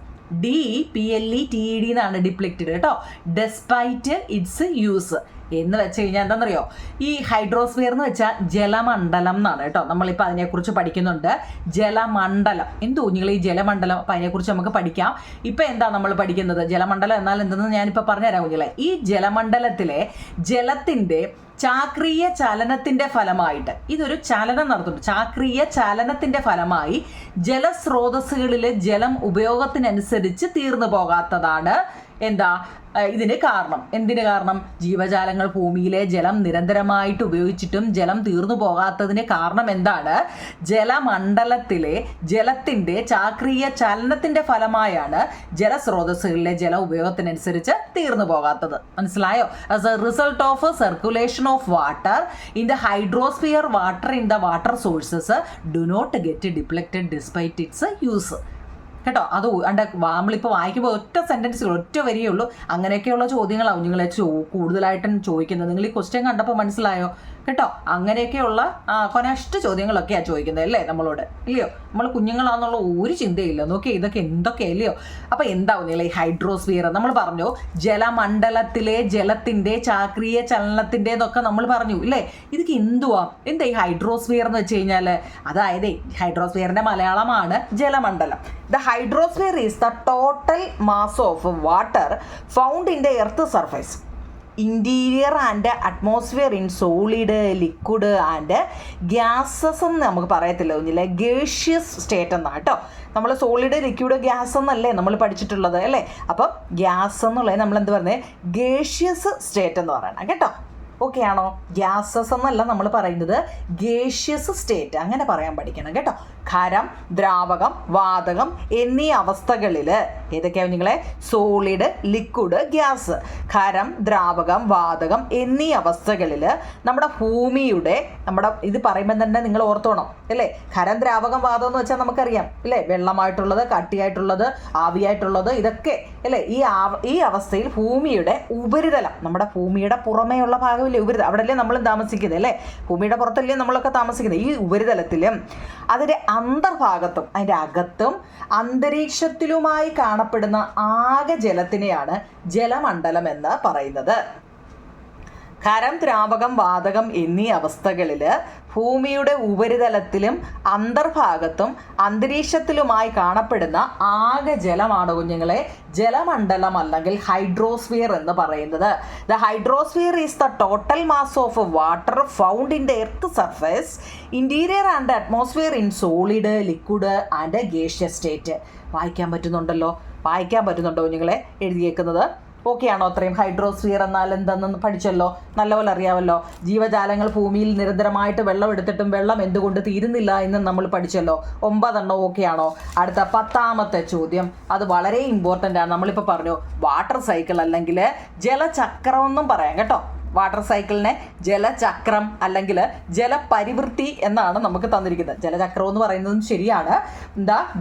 DEPLETED എന്നാണ് ഡിപ്ലിക്റ്റഡ് കേട്ടോ. ഡെസ്പൈറ്റ് ഇറ്റ്സ് യൂസ് എന്ന് വെച്ച് കഴിഞ്ഞാൽ എന്താണെന്നറിയോ, ഈ ഹൈഡ്രോസ്ഫിയർ എന്ന് വെച്ചാൽ ജലമണ്ഡലം എന്നാണ് കേട്ടോ. നമ്മളിപ്പോൾ അതിനെക്കുറിച്ച് പഠിക്കുന്നുണ്ട്. ജലമണ്ഡലം എന്ത് കുഞ്ഞുങ്ങൾ, ഈ ജലമണ്ഡലം, അപ്പം അതിനെക്കുറിച്ച് നമുക്ക് പഠിക്കാം. ഇപ്പം എന്താ നമ്മൾ പഠിക്കുന്നത്, ജലമണ്ഡലം എന്നാൽ എന്തെന്ന് ഞാനിപ്പോൾ പറഞ്ഞുതരാം കുഞ്ഞുങ്ങളെ. ഈ ജലമണ്ഡലത്തിലെ ജലത്തിൻ്റെ ചാക്രീയ ചലനത്തിൻ്റെ ഫലമായിട്ട്, ഇതൊരു ചലനം നടത്തുന്നുണ്ട്, ചാക്രീയ ചലനത്തിൻ്റെ ഫലമായി ജലസ്രോതസ്സുകളിലെ ജലം ഉപയോഗത്തിനനുസരിച്ച് തീർന്നു പോകാത്തതാണ് എന്താ ഇതിന് കാരണം. എന്തിന് കാരണം? ജീവജാലങ്ങൾ ഭൂമിയിലെ ജലം നിരന്തരമായിട്ട് ഉപയോഗിച്ചിട്ടും ജലം തീർന്നു പോകാത്തതിന് കാരണം എന്താണ്? ജലമണ്ഡലത്തിലെ ജലത്തിൻ്റെ ചാക്രീയ ചലനത്തിൻ്റെ ഫലമായാണ് ജലസ്രോതസ്സുകളിലെ ജല ഉപയോഗത്തിനനുസരിച്ച് തീർന്നു പോകാത്തത്. മനസ്സിലായോ? As a result of circulation of water in the hydrosphere, water in the water sources do not get depleted despite its use. കേട്ടോ, അത് നമ്മളിപ്പോൾ വായിക്കുമ്പോൾ ഒറ്റ സെൻറ്റൻസുകൾ, ഒറ്റ വരിയേ ഉള്ളൂ. അങ്ങനെയൊക്കെയുള്ള ചോദ്യങ്ങളാവും നിങ്ങളെ കൂടുതലായിട്ടും ചോദിക്കുന്നത്. നിങ്ങൾ ഈ ക്വസ്റ്റ്യൻ കണ്ടപ്പോൾ മനസ്സിലായോ? കേട്ടോ, അങ്ങനെയൊക്കെയുള്ള കൊനഷ്ട ചോദ്യങ്ങളൊക്കെയാണ് ചോദിക്കുന്നത് അല്ലേ നമ്മളോട്, ഇല്ലയോ? നമ്മൾ കുഞ്ഞുങ്ങളാണെന്നുള്ള ഒരു ചിന്തയില്ല. നോക്കിയേ, ഇതൊക്കെ എന്തൊക്കെയല്ലയോ. അപ്പോൾ എന്താവുന്നില്ല ഈ ഹൈഡ്രോസ്ഫിയർ? നമ്മൾ പറഞ്ഞു ജലമണ്ഡലത്തിലെ ജലത്തിൻ്റെ ചാക്രീയ ചലനത്തിൻ്റെ എന്നൊക്കെ നമ്മൾ പറഞ്ഞു ഇല്ലേ? ഇതൊക്കെ എന്തുവാ? എന്താ ഈ ഹൈഡ്രോസ്ഫിയർ എന്ന് വെച്ച് കഴിഞ്ഞാൽ? അതായത് ഹൈഡ്രോസ്ഫിയറിൻ്റെ മലയാളമാണ് ജലമണ്ഡലം. The hydrosphere is the total mass of water found in the earth's surface, interior and atmosphere in solid, liquid and gases എന്ന് നമുക്ക് പറയത്തില്ല, ഒന്നില്ല ഗേഷ്യസ് സ്റ്റേറ്റ് എന്നാണ് കേട്ടോ. നമ്മൾ സോളിഡ്, ലിക്വിഡ്, ഗ്യാസ് എന്നല്ലേ നമ്മൾ പഠിച്ചിട്ടുള്ളത് അല്ലേ? അപ്പം ഗ്യാസ് എന്നുള്ളത് നമ്മൾ എന്ത് പറയുന്നത്? ഗേഷ്യസ് സ്റ്റേറ്റ് എന്ന് പറയണം കേട്ടോ. ഓക്കെ ആണോ? ഗ്യാസസ് എന്നല്ല നമ്മൾ പറയുന്നത്, ഗേഷ്യസ് സ്റ്റേറ്റ് അങ്ങനെ പറയാൻ പഠിക്കണം കേട്ടോ. ഖരം, ദ്രാവകം, വാതകം എന്നീ അവസ്ഥകളിൽ ഏതൊക്കെയാണ് നിങ്ങളെ? Solid, liquid, gas. ഖരം, ദ്രാവകം, വാതകം എന്നീ അവസ്ഥകളിൽ നമ്മുടെ ഭൂമിയുടെ ഇത് പറയുമ്പോൾ തന്നെ നിങ്ങൾ ഓർത്തോണം അല്ലേ? ഖരം, ദ്രാവകം, വാതകം എന്ന് വെച്ചാൽ നമുക്കറിയാം അല്ലേ? വെള്ളമായിട്ടുള്ളത്, കട്ടിയായിട്ടുള്ളത്, ആവിയായിട്ടുള്ളത്, ഇതൊക്കെ അല്ലേ? ഈ അവസ്ഥയിൽ ഭൂമിയുടെ ഉപരിതലം, നമ്മുടെ ഭൂമിയുടെ പുറമേയുള്ള ഭാഗമില്ലേ ഉപരിതലം, അവിടെയല്ലേ നമ്മൾ താമസിക്കുന്നത് അല്ലേ? ഭൂമിയുടെ പുറത്തല്ലേ നമ്മളൊക്കെ താമസിക്കുന്നത്. ഈ ഉപരിതലത്തിലും അതിൻ്റെ അന്തർഭാഗത്തും അതിൻ്റെ അകത്തും അന്തരീക്ഷത്തിലുമായി കാണപ്പെടുന്ന ആകെ ജലത്തിനെയാണ് ജലമണ്ഡലം എന്ന് പറയുന്നത്. ഖരം, ദ്രാവകം, വാതകം എന്നീ അവസ്ഥകളിൽ ഭൂമിയുടെ ഉപരിതലത്തിലും അന്തർഭാഗത്തും അന്തരീക്ഷത്തിലുമായി കാണപ്പെടുന്ന ആകെ ജലമാണ് കുഞ്ഞുങ്ങളെ ജലമണ്ഡലം അല്ലെങ്കിൽ ഹൈഡ്രോസ്ഫിയർ എന്ന് പറയുന്നത്. The hydrosphere is the total mass of water found in the earth surface, interior and atmosphere in solid, liquid and gaseous state. വായിക്കാൻ പറ്റുന്നുണ്ടല്ലോ? വായിക്കാൻ പറ്റുന്നുണ്ടോ കുഞ്ഞുങ്ങളെ എഴുതിയേക്കുന്നത്? ഓക്കെ ആണോ? അത്രയും ഹൈഡ്രോസ്ഫിയർ എന്നാൽ എന്തെന്ന് പഠിച്ചല്ലോ, നല്ലപോലെ അറിയാമല്ലോ. ജീവജാലങ്ങൾ ഭൂമിയിൽ നിരന്തരമായിട്ട് വെള്ളം എടുത്തിട്ടും വെള്ളം എന്തുകൊണ്ട് തീരുന്നില്ല എന്ന് നമ്മൾ പഠിച്ചല്ലോ. 9 ഓക്കെ ആണോ? അടുത്ത 10ാമത്തെ ചോദ്യം, അത് വളരെ ഇമ്പോർട്ടൻ്റ് ആണ്. നമ്മളിപ്പോൾ പറഞ്ഞു വാട്ടർ സൈക്കിൾ അല്ലെങ്കിൽ ജലചക്രം എന്നും പറയാം കേട്ടോ. വാട്ടർ സൈക്കിളിനെ ജലചക്രം അല്ലെങ്കിൽ ജലപരിവൃത്തി എന്നാണ് നമുക്ക് തന്നിരിക്കുന്നത്. ജലചക്രം എന്ന് പറയുന്നതും ശരിയാണ്.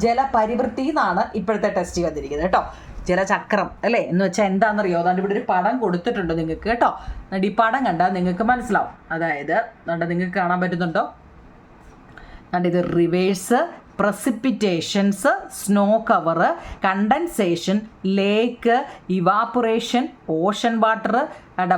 ജലപരിവൃത്തി എന്നാണ് ഇപ്പോഴത്തെ ടെസ്റ്റ് വന്നിരിക്കുന്നത് കേട്ടോ. ജലചക്രം അല്ലേ എന്ന് വെച്ചാൽ എന്താണെന്നറിയോ? അതുകൊണ്ട് ഇവിടെ ഒരു പടം കൊടുത്തിട്ടുണ്ട് നിങ്ങൾക്ക് കേട്ടോ. എന്നിട്ട് ഈ പടം കണ്ടാൽ നിങ്ങൾക്ക് മനസ്സിലാവും. അതായത് നിങ്ങൾക്ക് കാണാൻ പറ്റുന്നുണ്ടോ? ഇത് rivers, precipitations, snow cover, condensation, lake, evaporation, ocean water,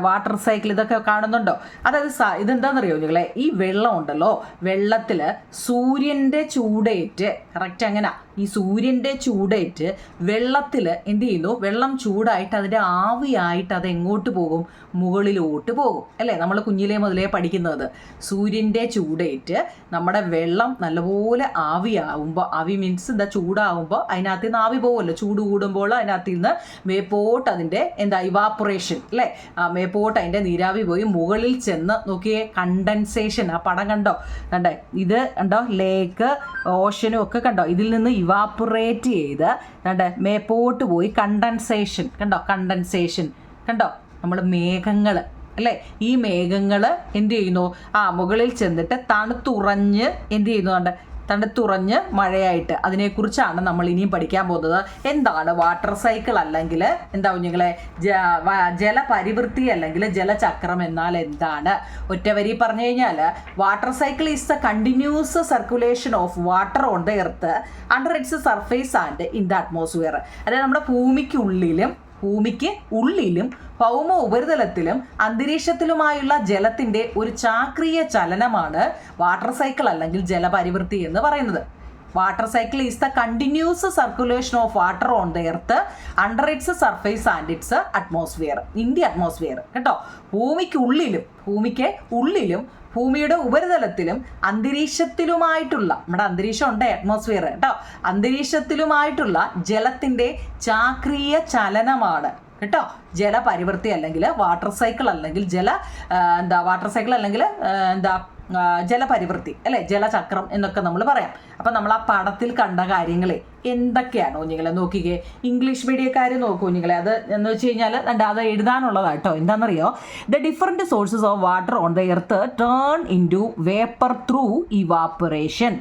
water cycle, ഇതൊക്കെ കാണുന്നുണ്ടോ? അതായത് ഇതെന്താണെന്നറിയോ നിങ്ങളെ? ഈ വെള്ളം ഉണ്ടല്ലോ, വെള്ളത്തിൽ സൂര്യൻ്റെ ചൂടേറ്റ്, കറക്റ്റ് അങ്ങനെ ഈ സൂര്യൻ്റെ ചൂടേറ്റ് വെള്ളത്തിൽ എന്ത് ചെയ്യുന്നു? വെള്ളം ചൂടായിട്ട് അതിൻ്റെ ആവിയായിട്ട് അത് എങ്ങോട്ട് പോകും? മുകളിലോട്ട് പോകും അല്ലേ? നമ്മൾ കുഞ്ഞിലേ മുതലേ പഠിക്കുന്നത്. സൂര്യൻ്റെ ചൂടേറ്റ് നമ്മുടെ വെള്ളം നല്ലപോലെ ആവിയാവുമ്പോൾ, ആവി മീൻസ് ചൂടാവുമ്പോൾ അതിനകത്ത് നിന്ന് ആവി പോകുമല്ലോ. ചൂട് കൂടുമ്പോൾ അതിനകത്ത് നിന്ന് മേപ്പോട്ട് അതിൻ്റെ ഇവാപ്പറേഷൻ അല്ലേ? മേപ്പോട്ട് അതിൻ്റെ നീരാവി പോയി മുകളിൽ ചെന്ന് നോക്കിയേ കണ്ടൻസേഷൻ. ആ പടം കണ്ടോ? ഇത് കണ്ടോ? ലേക്ക്, ഓഷനും ഒക്കെ കണ്ടോ? ഇതിൽ നിന്ന് ഇവാപ്പറേറ്റ് ചെയ്ത് മേപ്പോട്ട് പോയി കണ്ടൻസേഷൻ. കണ്ടോ? കണ്ടൻസേഷൻ കണ്ടോ? നമ്മൾ മേഘങ്ങൾ അല്ലേ? ഈ മേഘങ്ങൾ എന്ത് ചെയ്യുന്നു? മുകളിൽ ചെന്നിട്ട് തണുത്തുറഞ്ഞ് എന്ത് ചെയ്യുന്നു? തണുത്തുറഞ്ഞ് മഴയായിട്ട്. അതിനെക്കുറിച്ചാണ് നമ്മൾ ഇനിയും പഠിക്കാൻ പോകുന്നത്. എന്താണ് വാട്ടർ സൈക്കിൾ അല്ലെങ്കിൽ എന്താ കുഞ്ഞുങ്ങളെ ജലപരിവൃത്തി അല്ലെങ്കിൽ ജലചക്രം എന്നാൽ എന്താണ്? ഒറ്റ വരി പറഞ്ഞു കഴിഞ്ഞാൽ water cycle is the continuous circulation of water on the earth under it's surface and in the atmosphere. അതായത് നമ്മുടെ ഭൂമിക്ക് ഉള്ളിലും ഭൗമ ഉപരിതലത്തിലും അന്തരീക്ഷത്തിലുമായുള്ള ജലത്തിൻ്റെ ഒരു ചാക്രീയ ചലനമാണ് വാട്ടർ സൈക്കിൾ അല്ലെങ്കിൽ ജലപരിവൃത്തി എന്ന് പറയുന്നത്. Water cycle is the continuous circulation of water on the earth under it's surface and it's atmosphere in the atmosphere കേട്ടോ. ഭൂമിക്ക് ഉള്ളിലും ഭൂമിയുടെ ഉപരിതലത്തിലും അന്തരീക്ഷത്തിലുമായിട്ടുള്ള, നമ്മുടെ അന്തരീക്ഷം ഉണ്ട് അറ്റ്മോസ്ഫിയർ കേട്ടോ, അന്തരീക്ഷത്തിലുമായിട്ടുള്ള ജലത്തിൻ്റെ ചാക്രീയ ചലനമാണ് കേട്ടോ. ജലപരിവൃത്തി അല്ലെങ്കിൽ വാട്ടർ സൈക്കിൾ അല്ലെങ്കിൽ ജലപരിവൃത്തി അല്ലെ, ജലചക്രം എന്നൊക്കെ നമ്മൾ പറയാം. അപ്പം നമ്മൾ ആ പടത്തിൽ കണ്ട കാര്യങ്ങളെ എന്തൊക്കെയാണോ കുഞ്ഞുങ്ങളെ നോക്കിക്കേ. ഇംഗ്ലീഷ് മീഡിയക്കാർ നോക്കൂ കുഞ്ഞുങ്ങളെ, അത് എന്ന് വെച്ച് കഴിഞ്ഞാൽ അത് എഴുതാനുള്ളതാട്ടോ. എന്താണെന്നറിയോ? The different sources of water on the earth turn in to vapour through evaporation.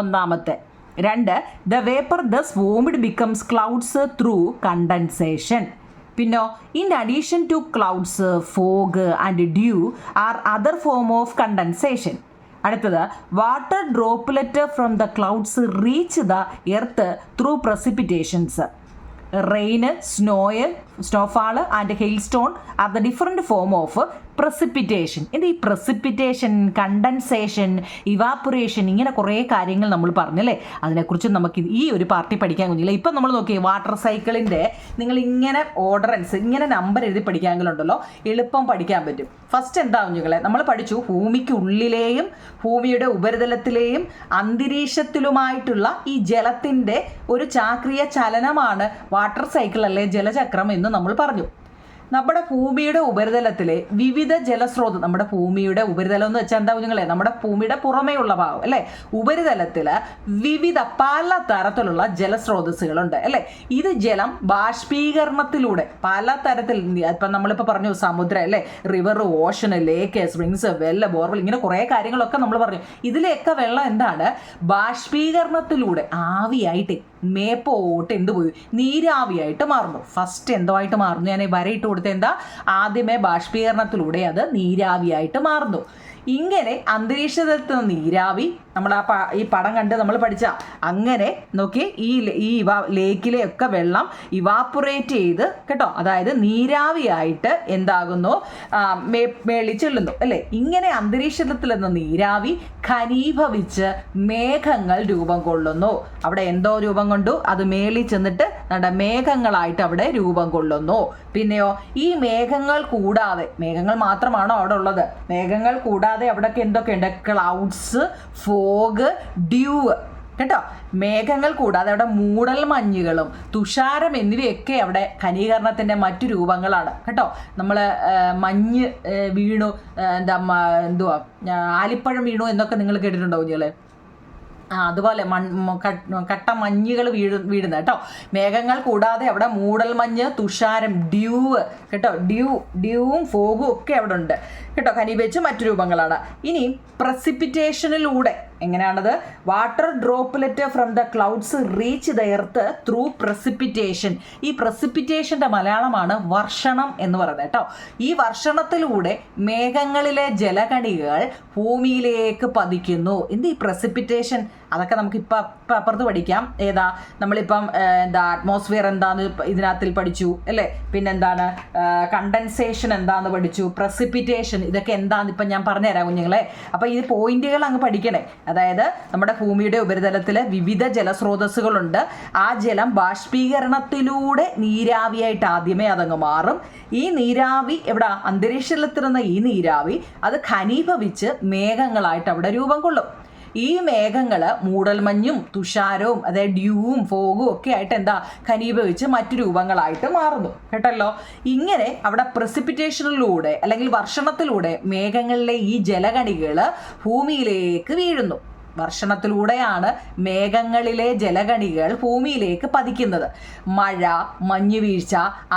ഒന്നാമത്തെ. 2, the vapour thus formed becomes clouds through condensation. പിന്നോ, in addition to clouds, fog and dew are other form of condensation. അടുത്തത്, water droplet from the clouds reach the earth through precipitations. Rain, snowfall and hailstone are the different form of precipitation. ഇത് ഈ precipitation, condensation, evaporation, ഇങ്ങനെ കുറേ കാര്യങ്ങൾ നമ്മൾ പറഞ്ഞല്ലേ. അതിനെക്കുറിച്ച് നമുക്ക് ഈ ഒരു പാർട്ടി പഠിക്കാൻ കുഞ്ഞില്ല. ഇപ്പം നമ്മൾ നോക്കിയേ, വാട്ടർ സൈക്കിളിൻ്റെ നിങ്ങൾ ഇങ്ങനെ ഓർഡറൻസ്, ഇങ്ങനെ നമ്പർ എഴുതി പഠിക്കാമെങ്കിലുണ്ടല്ലോ എളുപ്പം പഠിക്കാൻ പറ്റും. ഫസ്റ്റ് എന്താ കുഞ്ഞുങ്ങളെ, നമ്മൾ പഠിച്ചു ഭൂമിക്കുള്ളിലെയും ഭൂമിയുടെ ഉപരിതലത്തിലെയും അന്തരീക്ഷത്തിലുമായിട്ടുള്ള ഈ ജലത്തിൻ്റെ ഒരു ചാക്രിക ചലനമാണ് വാട്ടർ സൈക്കിൾ അല്ലെ ജലചക്രം എന്ന് നമ്മൾ പറഞ്ഞു. നമ്മുടെ ഭൂമിയുടെ ഉപരിതലത്തിലെ വിവിധ ജലസ്രോത, നമ്മുടെ ഭൂമിയുടെ ഉപരിതലം എന്ന് വെച്ചാൽ എന്താ കുഞ്ഞുങ്ങളെ, നമ്മുടെ ഭൂമിയുടെ പുറമേ ഉള്ള ഭാഗം അല്ലേ. ഉപരിതലത്തിൽ വിവിധ പല തരത്തിലുള്ള ജലസ്രോതസ്സുകളുണ്ട് അല്ലേ. ഇത് ജലം ബാഷ്പീകരണത്തിലൂടെ പല തരത്തിൽ, ഇപ്പം നമ്മളിപ്പോൾ പറഞ്ഞു സമുദ്രം അല്ലേ, റിവർ, ഓഷൻ, ലേക്ക്, സ്പ്രിങ്സ്, വെല്ല, ബോർവെൽ, ഇങ്ങനെ കുറേ കാര്യങ്ങളൊക്കെ നമ്മൾ പറഞ്ഞു. ഇതിലെയൊക്കെ വെള്ളം എന്താണ്, ബാഷ്പീകരണത്തിലൂടെ ആവിയായിട്ട് മേപ്പോട്ട് എന്ത് പോയി, നീരാവിയായിട്ട് മാറുന്നു. ഫസ്റ്റ് എന്തുമായിട്ട് മാറുന്നു, ഞാൻ വരയിട്ട് കൊടുത്ത എന്താ, ആദ്യമേ ബാഷ്പീകരണത്തിലൂടെ അത് നീരാവിയായിട്ട് മാറുന്നു. ഇങ്ങനെ അന്തരീക്ഷത്തിൽ നിന്ന് നീരാവി, നമ്മൾ ഈ പടം കണ്ട് നമ്മൾ പഠിച്ച അങ്ങനെ നോക്കി ഈ ലേക്കിലെയൊക്കെ വെള്ളം ഇവാപ്പറേറ്റ് ചെയ്ത് കേട്ടോ, അതായത് നീരാവിയായിട്ട് എന്താകുന്നു, മേളിൽ ചെല്ലുന്നു അല്ലേ. ഇങ്ങനെ അന്തരീക്ഷത്തിൽ നിന്ന് നീരാവി ഘനീഭവിച്ച് മേഘങ്ങൾ രൂപം കൊള്ളുന്നു. അവിടെ എന്തോ രൂപം കൊണ്ടു, അത് മേളിൽ ചെന്നിട്ട് മേഘങ്ങളായിട്ട് അവിടെ രൂപം കൊള്ളുന്നു. പിന്നെയോ, ഈ മേഘങ്ങൾ കൂടാതെ, മേഘങ്ങൾ മാത്രമാണോ അവിടെ ഉള്ളത്, മേഘങ്ങൾ കൂടാതെ അവിടെയൊക്കെ എന്തൊക്കെയുണ്ട്, ക്ലൗഡ്സ്, ഫോഗ്, ഡ്യൂ കേട്ടോ. മേഘങ്ങൾ കൂടാതെ അവിടെ മൂടൽ മഞ്ഞുകളും തുഷാരം എന്നിവയൊക്കെ അവിടെ ഘനീകരണത്തിൻ്റെ മറ്റു രൂപങ്ങളാണ് കേട്ടോ. നമ്മൾ മഞ്ഞ് വീണു, എന്തുവാ ആലിപ്പഴം വീണു എന്നൊക്കെ നിങ്ങൾ കേട്ടിട്ടുണ്ടോ കുഞ്ഞുങ്ങൾ? അതുപോലെ കട്ട മഞ്ഞുകൾ വീഴുന്ന കേട്ടോ. മേഘങ്ങൾ കൂടാതെ അവിടെ മൂടൽ മഞ്ഞ്, തുഷാരം, ഡ്യൂ കേട്ടോ, ഡ്യൂവും ഫോഗും ഒക്കെ അവിടെ ഉണ്ട് കേട്ടോ. ഘനീഭവിച്ച് മറ്റു രൂപങ്ങളാണ്. ഇനി പ്രസിപ്പിറ്റേഷനിലൂടെ എങ്ങനെയാണത്, water droplet from the clouds reach the earth through precipitation. ഈ പ്രസിപ്പിറ്റേഷൻ്റെ മലയാളമാണ് വർഷണം എന്ന് പറയുന്നത് കേട്ടോ. ഈ വർഷണത്തിലൂടെ മേഘങ്ങളിലെ ജലകണികൾ ഭൂമിയിലേക്ക് പതിക്കുന്നു. എന്ത് ഈ പ്രസിപ്പിറ്റേഷൻ, അതൊക്കെ നമുക്ക് ഇപ്പം അപ്പുറത്ത് പഠിക്കാം. ഏതാ, നമ്മളിപ്പം അറ്റ്മോസ്ഫിയർ എന്താന്ന് ഇതിനകത്തിൽ പഠിച്ചു അല്ലേ. പിന്നെന്താണ് കണ്ടൻസേഷൻ എന്താന്ന് പഠിച്ചു, പ്രസിപ്പിറ്റേഷൻ ഇതൊക്കെ എന്താന്ന് ഇപ്പം ഞാൻ പറഞ്ഞുതരാം കുഞ്ഞുങ്ങളെ. അപ്പം ഈ പോയിന്റുകൾ അങ്ങ് പഠിക്കണേ. അതായത് നമ്മുടെ ഭൂമിയുടെ ഉപരിതലത്തിൽ വിവിധ ജലസ്രോതസ്സുകളുണ്ട്. ആ ജലം ബാഷ്പീകരണത്തിലൂടെ നീരാവിയായിട്ട് ആദ്യമേ അതങ്ങ് മാറും. ഈ നീരാവി എവിടെ, അന്തരീക്ഷത്തിലിരുന്ന ഈ നീരാവി അത് ഘനീഭവിച്ച് മേഘങ്ങളായിട്ട് അവിടെ രൂപം കൊള്ളും. ഈ മേഘങ്ങൾ മൂടൽമഞ്ഞും തുഷാരവും അതായത് ഡ്യൂവും ഫോഗും ഒക്കെ ആയിട്ട് എന്താ ഘനീഭവിച്ച് മറ്റു രൂപങ്ങളായിട്ട് മാറുന്നു കേട്ടല്ലോ. ഇങ്ങനെ അവിടെ പ്രസിപ്പിറ്റേഷനിലൂടെ അല്ലെങ്കിൽ വർഷണത്തിലൂടെ മേഘങ്ങളിലെ ഈ ജലകണികൾ ഭൂമിയിലേക്ക് വീഴുന്നു. വർഷണത്തിലൂടെയാണ് മേഘങ്ങളിലെ ജലകണികൾ ഭൂമിയിലേക്ക് പതിക്കുന്നത്. മഴ, മഞ്ഞുവീഴ്ച,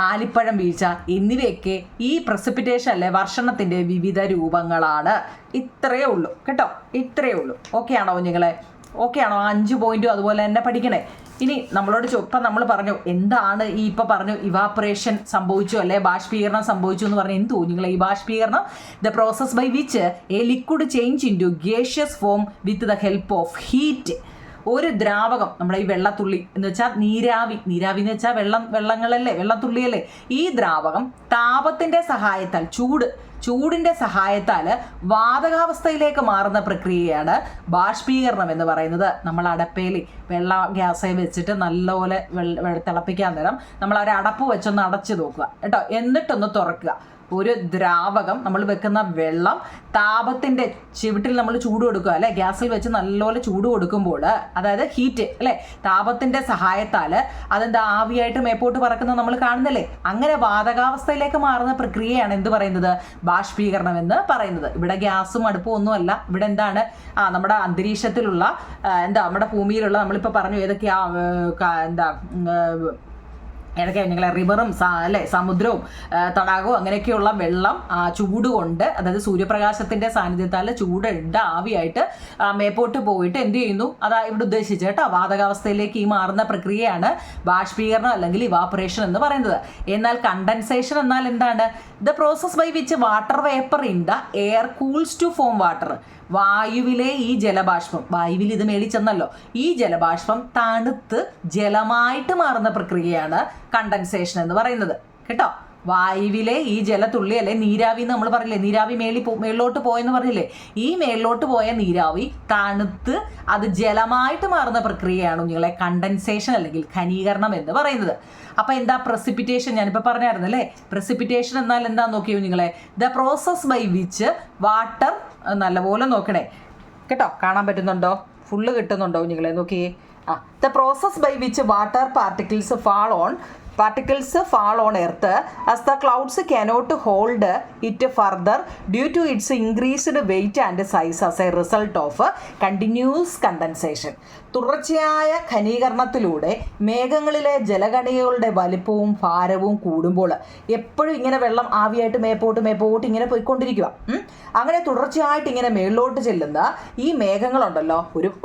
ആലിപ്പഴം വീഴ്ച എന്നിവയൊക്കെ ഈ പ്രസിപ്പിറ്റേഷൻ അല്ലെ വർഷണത്തിൻ്റെ വിവിധ രൂപങ്ങളാണ്. ഇത്രയേ ഉള്ളൂ കേട്ടോ, ഇത്രയേ ഉള്ളൂ. ഓക്കെ ആണോ കുഞ്ഞുങ്ങളെ? ഓക്കെ ആണോ? 5 പോയിന്റും അതുപോലെ തന്നെ പഠിക്കണേ. ഇനി നമ്മളോട് ഇപ്പം നമ്മൾ പറഞ്ഞു എന്താണ് ഈ ഇപ്പം പറഞ്ഞു ഇവാപ്പറേഷൻ സംഭവിച്ചു അല്ലെ ബാഷ്പീകരണം സംഭവിച്ചു എന്ന് പറഞ്ഞു. എന്ത് കുഞ്ഞുങ്ങളെ ഈ ബാഷ്പീകരണം? The process by which a liquid change in to gaseous form with the help of heat. ഒരു ദ്രാവകം, നമ്മുടെ ഈ വെള്ളത്തുള്ളി എന്ന് വെച്ചാൽ നീരാവി എന്ന് വെച്ചാൽ വെള്ളങ്ങളല്ലേ, വെള്ളത്തുള്ളിയല്ലേ. ഈ ദ്രാവകം താപത്തിൻ്റെ സഹായത്താൽ, ചൂടിൻ്റെ സഹായത്താൽ വാതകാവസ്ഥയിലേക്ക് മാറുന്ന പ്രക്രിയയാണ് ബാഷ്പീകരണം എന്ന് പറയുന്നത്. നമ്മൾ അടപ്പയിൽ ഗ്യാസ് വെച്ചിട്ട് നല്ലപോലെ തിളപ്പിക്കാൻ നേരം നമ്മൾ ഒരു അടപ്പ് വെച്ചൊന്ന് അടച്ചു നോക്കുക കേട്ടോ. എന്നിട്ടൊന്ന് തുറക്കുക. ഒരു ദ്രാവകം നമ്മൾ വെക്കുന്ന വെള്ളം താപത്തിൻ്റെ ചുവട്ടിൽ നമ്മൾ ചൂട് കൊടുക്കുക അല്ലെ, ഗ്യാസിൽ വെച്ച് നല്ലപോലെ ചൂട് കൊടുക്കുമ്പോൾ, അതായത് ഹീറ്റ് അല്ലെ, താപത്തിൻ്റെ സഹായത്താൽ അതെന്താ ആവിയായിട്ട് മേപ്പോട്ട് പറക്കുന്നത് നമ്മൾ കാണുന്നില്ലേ. അങ്ങനെ വാതകാവസ്ഥയിലേക്ക് മാറുന്ന പ്രക്രിയയാണ് എന്ത് പറയുന്നത്, ബാഷ്പീകരണം എന്ന് പറയുന്നത്. ഇവിടെ ഗ്യാസും അടുപ്പും ഒന്നുമല്ല, ഇവിടെ എന്താണ് നമ്മുടെ അന്തരീക്ഷത്തിലുള്ള നമ്മുടെ ഭൂമിയിലുള്ള നമ്മളിപ്പോൾ പറഞ്ഞു ഏതൊക്കെയാ ഏതൊക്കെയാണ് നിങ്ങളെ റിവറും അല്ലെ സമുദ്രവും തടാകവും അങ്ങനെയൊക്കെയുള്ള വെള്ളം ചൂട് കൊണ്ട്, അതായത് സൂര്യപ്രകാശത്തിന്റെ സാന്നിധ്യത്താൽ ചൂടുണ്ട് ആവിയായിട്ട് മേപ്പോട്ട് പോയിട്ട് എന്ത് ചെയ്യുന്നു, അതാ ഇവിടെ ഉദ്ദേശിച്ച് കേട്ടോ, വാതകാവസ്ഥയിലേക്ക് ഈ മാറുന്ന പ്രക്രിയയാണ് ബാഷ്പീകരണം അല്ലെങ്കിൽ ഇവാപറേഷൻ എന്ന് പറയുന്നത്. എന്നാൽ കണ്ടൻസേഷൻ എന്നാൽ എന്താണ്, the process by which water vapour in the air cools to form water. വായുവിലെ ഈ ജലബാഷ്പം, വായുവിൽ ഇത് മേടിച്ചെന്നല്ലോ, ഈ ജലബാഷ്പം തണുത്ത് ജലമായിട്ട് മാറുന്ന പ്രക്രിയയാണ് കണ്ടൻസേഷൻ എന്ന് പറയുന്നത് കേട്ടോ. വായുവിലെ ഈ ജലത്തുള്ളി അല്ലെ നീരാവി എന്ന് നമ്മൾ പറഞ്ഞില്ലേ, നീരാവി മേളിലോട്ട് പോയെന്ന് പറഞ്ഞില്ലേ, ഈ മേളിലോട്ട് പോയ നീരാവി തണുത്ത് അത് ജലമായിട്ട് മാറുന്ന പ്രക്രിയയാണ് നിങ്ങളെ കണ്ടൻസേഷൻ അല്ലെങ്കിൽ ഘനീകരണം എന്ന് പറയുന്നത്. അപ്പൊ എന്താ പ്രസിപ്പിറ്റേഷൻ, ഞാനിപ്പോൾ പറഞ്ഞായിരുന്നു അല്ലേ, പ്രസിപ്പിറ്റേഷൻ എന്നാൽ എന്താ നോക്കിയോ നിങ്ങളെ, the process by which water, നല്ലപോലെ നോക്കണേ കേട്ടോ, കാണാൻ പറ്റുന്നുണ്ടോ, ഫുള്ള് കിട്ടുന്നുണ്ടോ നിങ്ങളെ നോക്കിയേ. The process by which water particles fall on earth as the clouds cannot hold it further due to its increased weight and size as a result of continuous condensation. തുടർച്ചയായ ഘനീകരണത്തിലൂടെ മേഘങ്ങളിലെ ജലകണികകളുടെ വലിപ്പവും ഭാരവും കൂടുമ്പോൾ എപ്പോഴും ഇങ്ങനെ വെള്ളം ആവിയായിട്ട് മേപ്പോട്ട് ഇങ്ങനെ പോയിക്കൊണ്ടിരിക്കുക. അങ്ങനെ തുടർച്ചയായിട്ട് ഇങ്ങനെ മേളിലോട്ട് ചെല്ലുന്ന ഈ മേഘങ്ങളുണ്ടല്ലോ,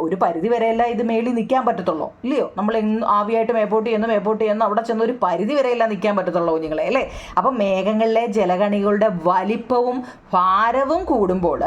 ഒരു പരിധി വരെയല്ല ഇത് മേളിൽ നിൽക്കാൻ പറ്റത്തുള്ളൂ ഇല്ലയോ. നമ്മൾ ആവിയായിട്ട് മേപ്പോട്ട് ചെയ്യുന്നു അവിടെ ചെന്ന് ഒരു പരിധി വരെയല്ല നിൽക്കാൻ പറ്റത്തുള്ളൂ കുഞ്ഞുങ്ങളെ അല്ലേ. അപ്പം മേഘങ്ങളിലെ ജലകണികളുടെ വലിപ്പവും ഭാരവും കൂടുമ്പോൾ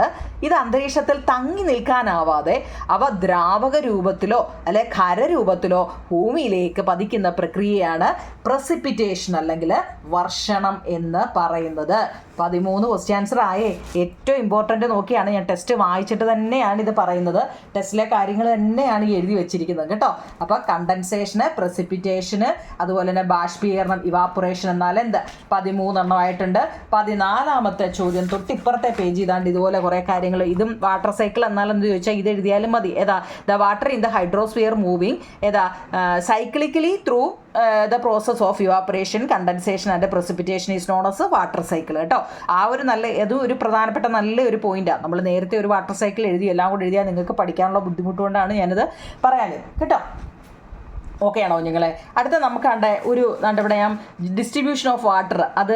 ഇത് അന്തരീക്ഷത്തിൽ തങ്ങി നിൽക്കാനാവാതെ അവ ദ്രാവക രൂപത്തിലോ അല്ലെ ഖരരൂപത്തിലോ ഭൂമിയിലേക്ക് പതിക്കുന്ന പ്രക്രിയയാണ് പ്രസിപ്പിറ്റേഷൻ അല്ലെങ്കിൽ വർഷണം എന്ന് പറയുന്നത്. 13 ക്വസ്റ്റ്യൻ ആൻസർ ആയേ. ഏറ്റവും ഇമ്പോർട്ടൻ്റ് നോക്കിയാണ് ഞാൻ ടെസ്റ്റ് വായിച്ചിട്ട് തന്നെയാണ് ഇത് പറയുന്നത്, ടെസ്റ്റിലെ കാര്യങ്ങൾ തന്നെയാണ് എഴുതി വെച്ചിരിക്കുന്നത് കേട്ടോ. അപ്പോൾ കണ്ടൻസേഷന്, പ്രസിപ്പിറ്റേഷന്, അതുപോലെ തന്നെ ബാഷ്പീകരണം ഇവാപറേഷൻ എന്നാൽ എന്ത് 13 എണ്ണമായിട്ടുണ്ട്. 14ാമത്തെ ചോദ്യം തൊട്ടിപ്പുറത്തെ പേജ് ഇതാണ്ട് ഇതുപോലെ കുറേ കാര്യങ്ങൾ. ഇതും വാട്ടർ സൈക്കിൾ എന്നാലെന്ന് ചോദിച്ചാൽ ഇത് എഴുതിയാലും മതി. ഏതാ, the water in the hydrosphere moving ഏതാ cyclically through the process of evaporation, condensation and precipitation is known as water cycle കേട്ടോ. ആ ഒരു അതും ഒരു പ്രധാനപ്പെട്ട നല്ലൊരു പോയിന്റാണ്. നമ്മൾ നേരത്തെ ഒരു വാട്ടർ സൈക്കിൾ എല്ലാം കൂടി എഴുതിയാൽ നിങ്ങൾക്ക് പഠിക്കാനുള്ള ബുദ്ധിമുട്ടുകൊണ്ടാണ് ഞാനിത് പറയാഞ്ഞത് കേട്ടോ. ഓക്കെ ആണോ നിങ്ങളെ? അടുത്ത നമുക്ക് ഇവിടെ ഞാൻ ഡിസ്ട്രിബ്യൂഷൻ ഓഫ് വാട്ടർ, അത്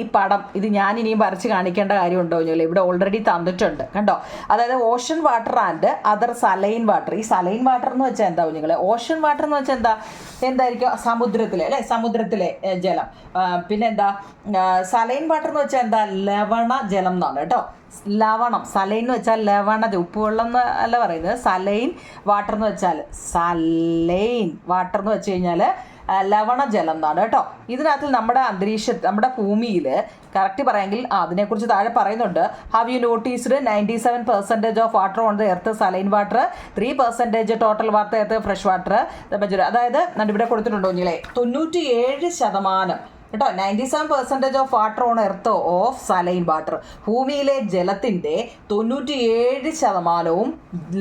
ഈ പടം ഇത് ഞാൻ ഇനിയും വരച്ച് കാണിക്കേണ്ട കാര്യമുണ്ടോ നിങ്ങൾ? ഇവിടെ ഓൾറെഡി തന്നിട്ടുണ്ട് കണ്ടോ. അതായത് Ocean water and other saline water. ഈ സലൈൻ വാട്ടർ എന്ന് വെച്ചാൽ എന്താവും നിങ്ങൾ? ഓഷൻ വാട്ടർ എന്ന് വെച്ചാൽ എന്തായിരിക്കും? സമുദ്രത്തിലെ അല്ലെ, സമുദ്രത്തിലെ ജലം. പിന്നെന്താ സലൈൻ വാട്ടർ എന്ന് വെച്ചാൽ എന്താ? ലവണ ജലം എന്നാണ് കേട്ടോ. ലവണം, സലൈൻ എന്ന് വെച്ചാൽ ലവണ, ഉപ്പുവെള്ളം എന്ന് അല്ല പറയുന്നത്. സലൈൻ വാട്ടർ എന്ന് വെച്ചാൽ വെച്ച് കഴിഞ്ഞാൽ ലവണജലം എന്നാണ് കേട്ടോ. ഇതിനകത്ത് നമ്മുടെ ഭൂമിയിൽ കറക്റ്റ് പറയാമെങ്കിൽ അതിനെക്കുറിച്ച് താഴെ പറയുന്നുണ്ട്. Have you noticed 97% of water on the earth saline water, 3% total water earth fresh water. അതായത് ഇവിടെ കൊടുത്തിട്ടുണ്ടോ ഇങ്ങനെ 97% കേട്ടോ. 97% of water on earth of saline water. ഭൂമിയിലെ ജലത്തിൻ്റെ 97%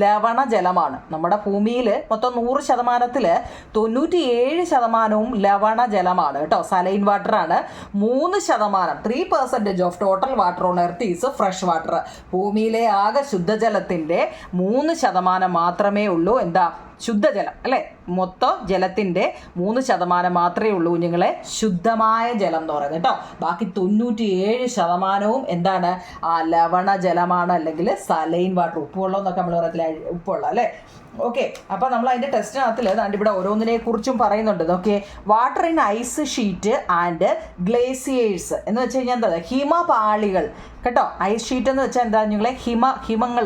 ലവണ ജലമാണ്. നമ്മുടെ ഭൂമിയിൽ മൊത്തം 100%-ൽ 97% ലവണ ജലമാണ് കേട്ടോ, സലൈൻ വാട്ടറാണ്. 3% 3% of total water on earth is fresh water. ഭൂമിയിലെ ആകെ ശുദ്ധജലത്തിൻ്റെ 3% മാത്രമേ ഉള്ളൂ എന്താ? ശുദ്ധജലം അല്ലേ. മൊത്തം ജലത്തിൻ്റെ 3% മാത്രമേ ഉള്ളൂ കുഞ്ഞുങ്ങളെ ശുദ്ധമായ ജലം എന്ന് പറയുന്നത് കേട്ടോ. ബാക്കി 97% എന്താണ്? ലവണ ജലമാണ് അല്ലെങ്കിൽ സലൈൻ വാട്ടർ. ഉപ്പുവെള്ളം എന്നൊക്കെ നമ്മൾ പറയത്തില്ല, ഉപ്പുവെള്ളം അല്ലേ. ഓക്കെ, അപ്പോൾ നമ്മൾ അതിൻ്റെ ടെസ്റ്റിനകത്തിൽ ഇവിടെ ഓരോന്നിനെ കുറിച്ചും പറയുന്നുണ്ട്. Okay, water in ice sheet and glaciers എന്ന് വെച്ച് കഴിഞ്ഞാൽ എന്താ? ഹിമപാളികൾ കേട്ടോ. ഐസ് ഷീറ്റ് എന്ന് വെച്ചാൽ എന്താ നിങ്ങളെ?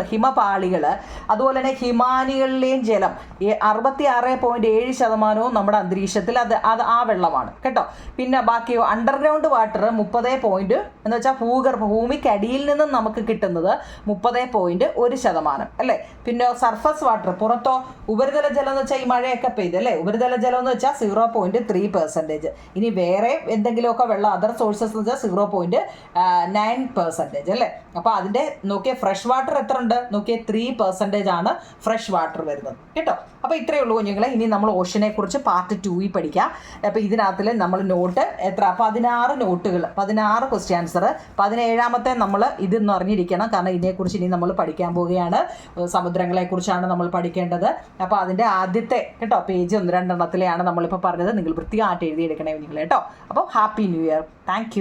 ഹിമപാളികൾ. അതുപോലെ തന്നെ ഹിമാനികളിലെയും ജലം 66.7% നമ്മുടെ അന്തരീക്ഷത്തിൽ അത് ആ വെള്ളമാണ് കേട്ടോ. പിന്നെ ബാക്കിയോ അണ്ടർഗ്രൗണ്ട് വാട്ടർ 30 എന്ന് വെച്ചാൽ ഭൂമിക്കടിയിൽ നിന്നും നമുക്ക് കിട്ടുന്നത് 30.1% അല്ലേ. പിന്നെ സർഫസ് വാട്ടർ, പുറത്ത് പുറത്തോ ഉപരിതല ജലം എന്ന് വെച്ചാൽ ഈ മഴയൊക്കെ പെയ്ത് അല്ലേ, ഉപരിതല ജലം എന്ന് വെച്ചാൽ 0.3%. ഇനി വേറെ എന്തെങ്കിലുമൊക്കെ വെള്ളം അതർ സോഴ്സസ് എന്ന് വെച്ചാൽ 0.9% അല്ലേ. അപ്പോൾ അതിൻ്റെ നോക്കിയേ ഫ്രഷ് വാട്ടർ എത്ര ഉണ്ട് നോക്കിയേ 3% ആണ് ഫ്രഷ് വാട്ടർ വരുന്നത് കേട്ടോ. അപ്പോൾ ഇത്രയേ ഉള്ളൂ കുഞ്ഞുങ്ങളെ. ഇനി നമ്മൾ ഓഷനെ കുറിച്ച് പാർട്ട് 2 പഠിക്കാം. അപ്പോൾ ഇതിനകത്തിൽ നമ്മൾ നോട്ട് എത്ര 16 നോട്ടുകൾ, 16 ക്വസ്റ്റ്യൻ ആൻസർ. 17ാമത്തെ നമ്മൾ ഇതെന്ന് അറിഞ്ഞിരിക്കണം, കാരണം ഇതിനെക്കുറിച്ച് ഇനി നമ്മൾ പഠിക്കാൻ പോവുകയാണ്. സമുദ്രങ്ങളെക്കുറിച്ചാണ് നമ്മൾ പഠിക്കേണ്ടത്. അപ്പോൾ അതിൻ്റെ ആദ്യത്തെ കേട്ടോ പേജ് 1-2 എണ്ണത്തിലെയാണ് നമ്മളിപ്പോൾ പറഞ്ഞത്. നിങ്ങൾ വൃത്തിയായിട്ട് എഴുതിയെടുക്കണേ നിങ്ങൾ കേട്ടോ. അപ്പോൾ ഹാപ്പി ന്യൂ ഇയർ. താങ്ക്